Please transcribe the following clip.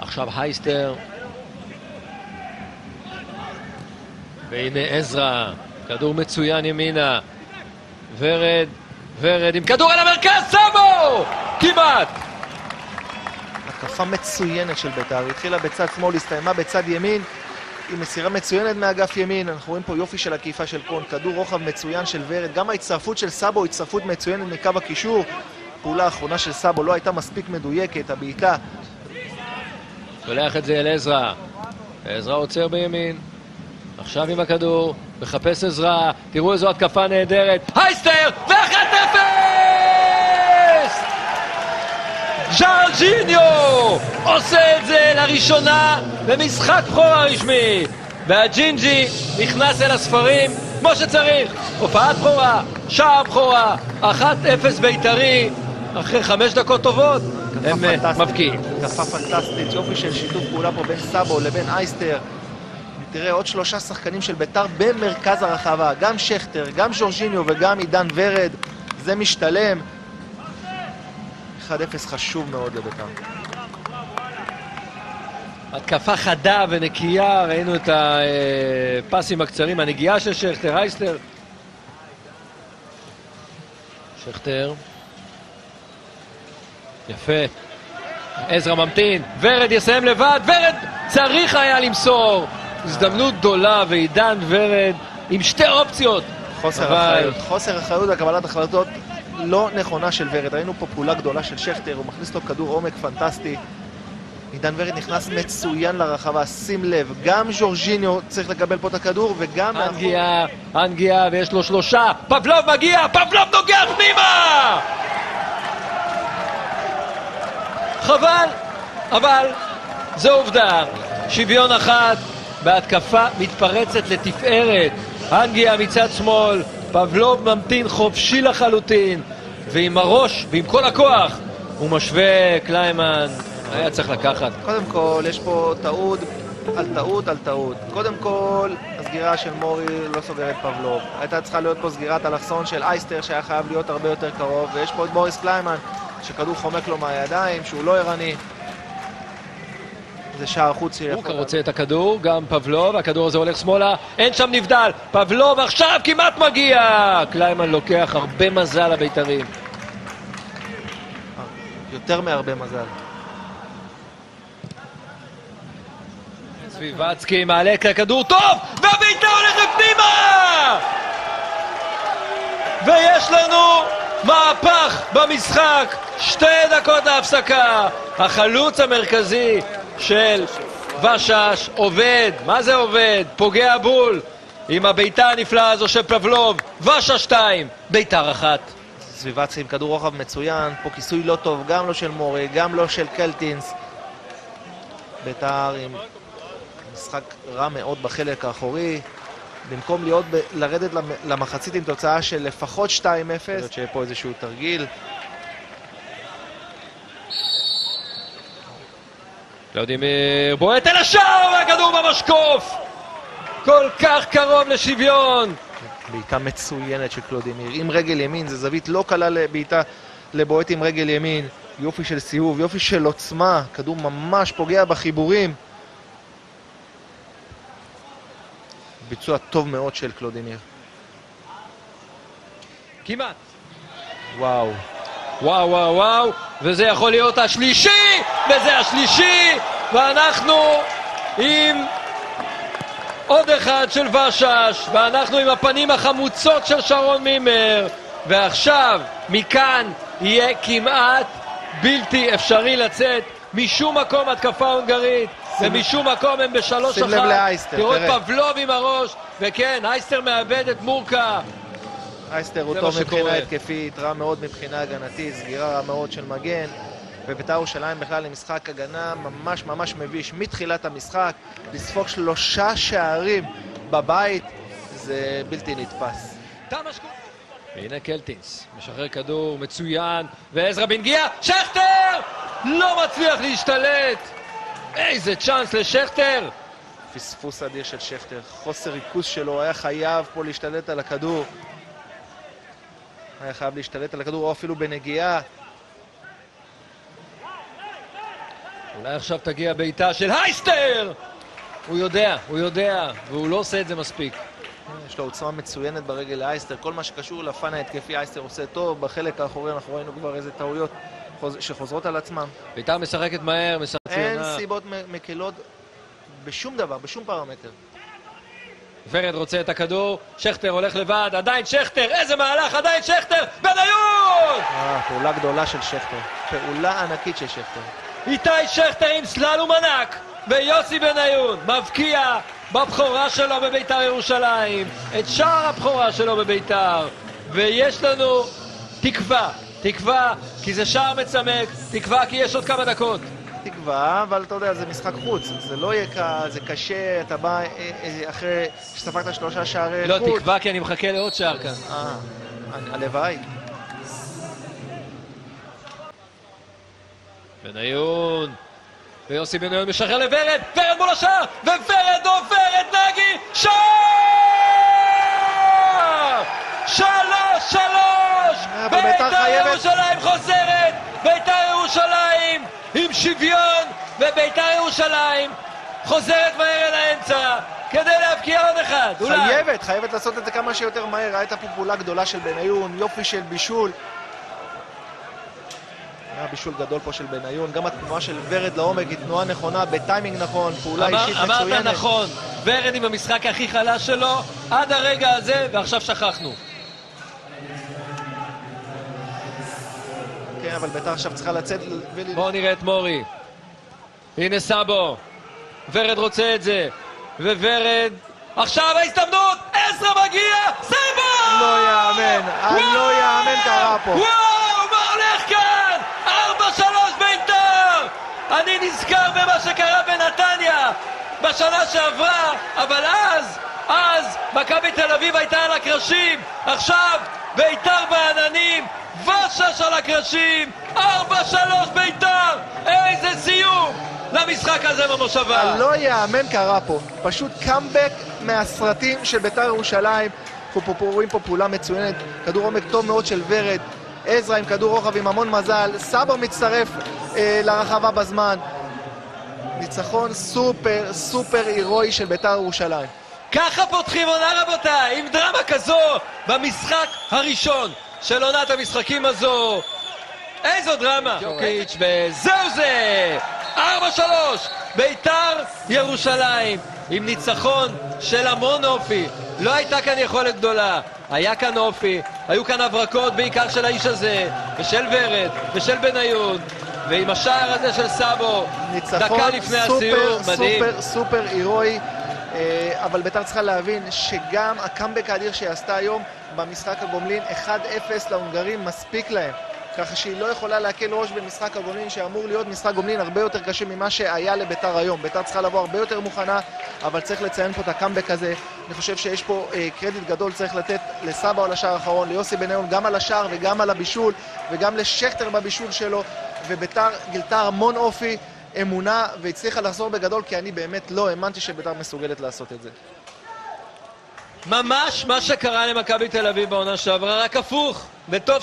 עכשיו הייסטר. והנה עזרא, כדור מצוין ימינה. ורד עם כדור על המרכז, סאבו! כמעט! התקפה מצוינת של בית"ר, התחילה בצד שמאל, הסתיימה בצד ימין, עם מסירה מצוינת מאגף ימין. אנחנו רואים פה יופי של עקיפה של קון, כדור רוחב מצוין של ורד, גם ההצטרפות של סאבו, הצטרפות מצוינת מקו הקישור. פעולה האחרונה של סאבו לא הייתה מספיק מדויקת, הבעיטה. שולח את זה אל עזרא. עזרא עוצר בימין. עכשיו עם הכדור, מחפש עזרא, תראו איזו התקפה נהדרת. הייסטר! ו1-0! ז'ורג'יניו עושה את זה לראשונה במשחק בכורה רשמי. והג'ינג'י נכנס אל הספרים כמו שצריך. הופעת בכורה, שער בכורה, 1-0 בית"רי. אחרי 5 דקות טובות הם מבקיעים. התקפה פנטסטית, יופי של שיתוף פעולה פה בין סאבו לבין הייסטר. תראה עוד 3 שחקנים של בית"ר במרכז הרחבה, גם שכטר, גם ז'ורג'יניו וגם עידן ורד. זה משתלם. 1-0 חשוב מאוד לבית"ר. התקפה חדה ונקייה, ראינו את הפסים הקצרים, הנגיעה של שכטר, הייסטר. שכטר. יפה. עזרא ממתין, ורד יסיים לבד, ורד צריך היה למסור. הזדמנות גדולה, ועידן ורד עם 2 אופציות. חוסר אחריות על קבלת החלטות לא נכונה של ורד. ראינו פה פעולה גדולה של שכטר, הוא מכניס לו כדור עומק פנטסטי. עידן ורד נכנס מצוין לרחבה, שים לב, גם ז'ורג'יניו צריך לקבל פה את הכדור וגם... הנגיעה, ויש לו 3, פבלוב מגיע, פבלוב נוגע פנימה! חבל, אבל זו עובדה, שוויון אחד בהתקפה מתפרצת לתפארת. הנגיעה מצד שמאל, פבלוב ממתין חופשי לחלוטין, ועם הראש ועם כל הכוח הוא משווה. קליימן היה צריך לקחת. קודם כל יש פה טעות על טעות על טעות. קודם כל הסגירה של מורי לא סוגרת פבלוב, הייתה צריכה להיות פה סגירת אלכסון של הייסטר שהיה חייב להיות הרבה יותר קרוב, ויש פה את בוריס קליימן שכדור חומק לו מהידיים, שהוא לא ערני. זה שער חוץ שיכול... הוא רוצה את הכדור, גם פבלוב, הכדור הזה הולך שמאלה, אין שם נבדל, פבלוב עכשיו כמעט מגיע! קליימן לוקח הרבה מזל לבית"רים. יותר מהרבה מזל. סביבצקי מעלה כדור טוב, והבית"ר הולך לפנימה! ויש לנו מהפך במשחק, 2 דקות להפסקה. החלוץ המרכזי של ושש עובד, מה זה עובד? פוגע בול עם הביתה הנפלאה הזו של פבלוב. ושש 2, בית"ר 1. סביבצקי עם כדור רוחב מצוין, פה כיסוי לא טוב, גם לא של מורי, גם לא של קלטינס. בית"ר עם משחק רע מאוד בחלק האחורי, במקום לרדת למחצית עם תוצאה של לפחות 2-0, שיהיה פה איזשהו תרגיל. קלאודימיר בועט אל השער, והכדור במשקוף! כל כך קרוב לשוויון. בעיטה מצוינת של קלאודימיר עם רגל ימין, זה זווית לא קלה לבעיטה לבועט עם רגל ימין. יופי של סיבוב, יופי של עוצמה, כדור ממש פוגע בחיבורים. ביצוע טוב מאוד של קלאודימיר. כמעט. וואו. וואו וואו וואו, וזה יכול להיות השלישי, וזה השלישי, ואנחנו עם עוד אחד של ושש, ואנחנו עם הפנים החמוצות של שרון מימר, ועכשיו מכאן יהיה כמעט בלתי אפשרי לצאת משום מקום. התקפה הונגרית, ומשום מקום הם ב3-1. שים לב להייסטר, תראו את פבלוב עם הראש, וכן, הייסטר מאבד את מורקה. הייסטר הוא טוב מבחינה התקפית, רע מאוד מבחינה הגנתית, סגירה רע מאוד של מגן, ובית"ר ירושלים בכלל למשחק הגנה ממש ממש מביש מתחילת המשחק. לספוג 3 שערים בבית זה בלתי נתפס. והנה קלטינס משחרר כדור מצוין, ועזרא בנגיעה, שכטר לא מצליח להשתלט. איזה צ'אנס לשכטר. פספוס אדיר של שכטר, חוסר ריכוז שלו, היה חייב פה להשתלט על הכדור, היה חייב להשתלט על הכדור או אפילו בנגיעה. אולי עכשיו תגיע בעיטה של הייסטר! הוא יודע, והוא לא עושה את זה מספיק. יש לו עוצמה מצוינת ברגל לאייסטר, כל מה שקשור לפן ההתקפי אייסטר עושה טוב, בחלק האחורי אנחנו ראינו כבר איזה טעויות שחוזרות על עצמם. בית"ר משחקת מהר, משחקת ציונה. אין סיבות מקלות בשום דבר, בשום פרמטר. ורד רוצה את הכדור, שכטר הולך לבד, עדיין שכטר, איזה מהלך, עדיין שכטר, בניון! פעולה גדולה של שכטר, פעולה ענקית של שכטר. איתי שכטר עם סללום ענק, ויוסי בניון מבקיע בבחורה שלו בבית"ר ירושלים, את שער הבחורה שלו בבית"ר, ויש לנו תקווה, כי זה שער מצמק, תקווה כי יש עוד כמה דקות. תקווה, אבל אתה יודע, זה משחק חוץ, זה לא יהיה קל, זה קשה, אתה בא אחרי שספגת 3 שערי לא, חוץ. תקווה כי אני מחכה לעוד שער כאן. הלוואי. בניון, ויוסי בניון משחרר לוורד, ורד מול השער, וורד עוברת נגי, שער! 3-3! בית"ר ירושלים חוזרת, בית"ר ירושלים עם שוויון, ובית"ר ירושלים חוזרת מהר אל האמצע כדי להבקיע עוד אחד. חייבת לעשות את זה כמה שיותר מהר. הייתה פה פעולה גדולה של בניון, יופי של בישול. היה בישול גדול פה של בניון, גם התנועה של ורד לעומק היא תנועה נכונה, בטיימינג נכון, פעולה אישית מצוינת. אמרת נכון, ורד עם המשחק הכי חלש שלו עד הרגע הזה, ועכשיו שכחנו. כן, אבל בית"ר עכשיו צריכה לצאת בואו נראה את מורי. הנה סאבו. ורד רוצה את זה. וורד... עכשיו ההזדמנות! עזרא מגיע! סאבו! לא יאמן, לא יאמן קרה פה. וואו, מה הולך כאן? 4-3 בית"ר! אני נזכר במה שקרה בנתניה בשנה שעברה, אבל אז מכבי תל אביב הייתה על הקרשים, עכשיו בית"ר בעננים, ושש על הקרשים, 4-3 בית"ר! איזה סיום למשחק הזה במושבה. לא יאמן קרה פה, פשוט קאמבק מהסרטים של בית"ר ירושלים. אנחנו רואים פה פעולה מצוינת, כדור עומק טוב מאוד של ורד, עזרא עם כדור רוחב עם המון מזל, סאבו מצטרף לרחבה בזמן. ניצחון סופר הירואי של בית"ר ירושלים. ככה פותחים עונה רבותיי, עם דרמה כזו במשחק הראשון של עונת המשחקים הזו. איזו דרמה! ג'וקיץ' וזהו זה! 4-3! בית"ר ירושלים עם ניצחון של המון אופי. לא הייתה כאן יכולת גדולה, היה כאן אופי, היו כאן הברקות בעיקר של האיש הזה, ושל ורד, ושל בניון, ועם השער הזה של סאבו, דקה לפני הסיום, מדהים. סופר הירואי, אבל בית"ר צריכה להבין שגם הקאמבק האדיר שהיא עשתה היום במשחק הגומלין, 1-0 להונגרים מספיק להם. ככה שהיא לא יכולה להקל ראש במשחק הגומלין, שאמור להיות משחק גומלין הרבה יותר קשה ממה שהיה לבית"ר היום. בית"ר צריכה לבוא הרבה יותר מוכנה, אבל צריך לציין פה את הקאמבק הזה. אני חושב שיש פה קרדיט גדול, צריך לתת לסבא על השער האחרון, ליוסי בניון גם על השער וגם על הבישול, וגם לשכטר בבישול שלו, ובית"ר גילתה המון אופי, אמונה, והצליחה לחזור בגדול, כי אני באמת לא האמנתי שבית"ר מסוגלת לעשות את זה. ממש מה שקרה למכבי תל אביב בעונה שעברה, רק הפוך, וטוב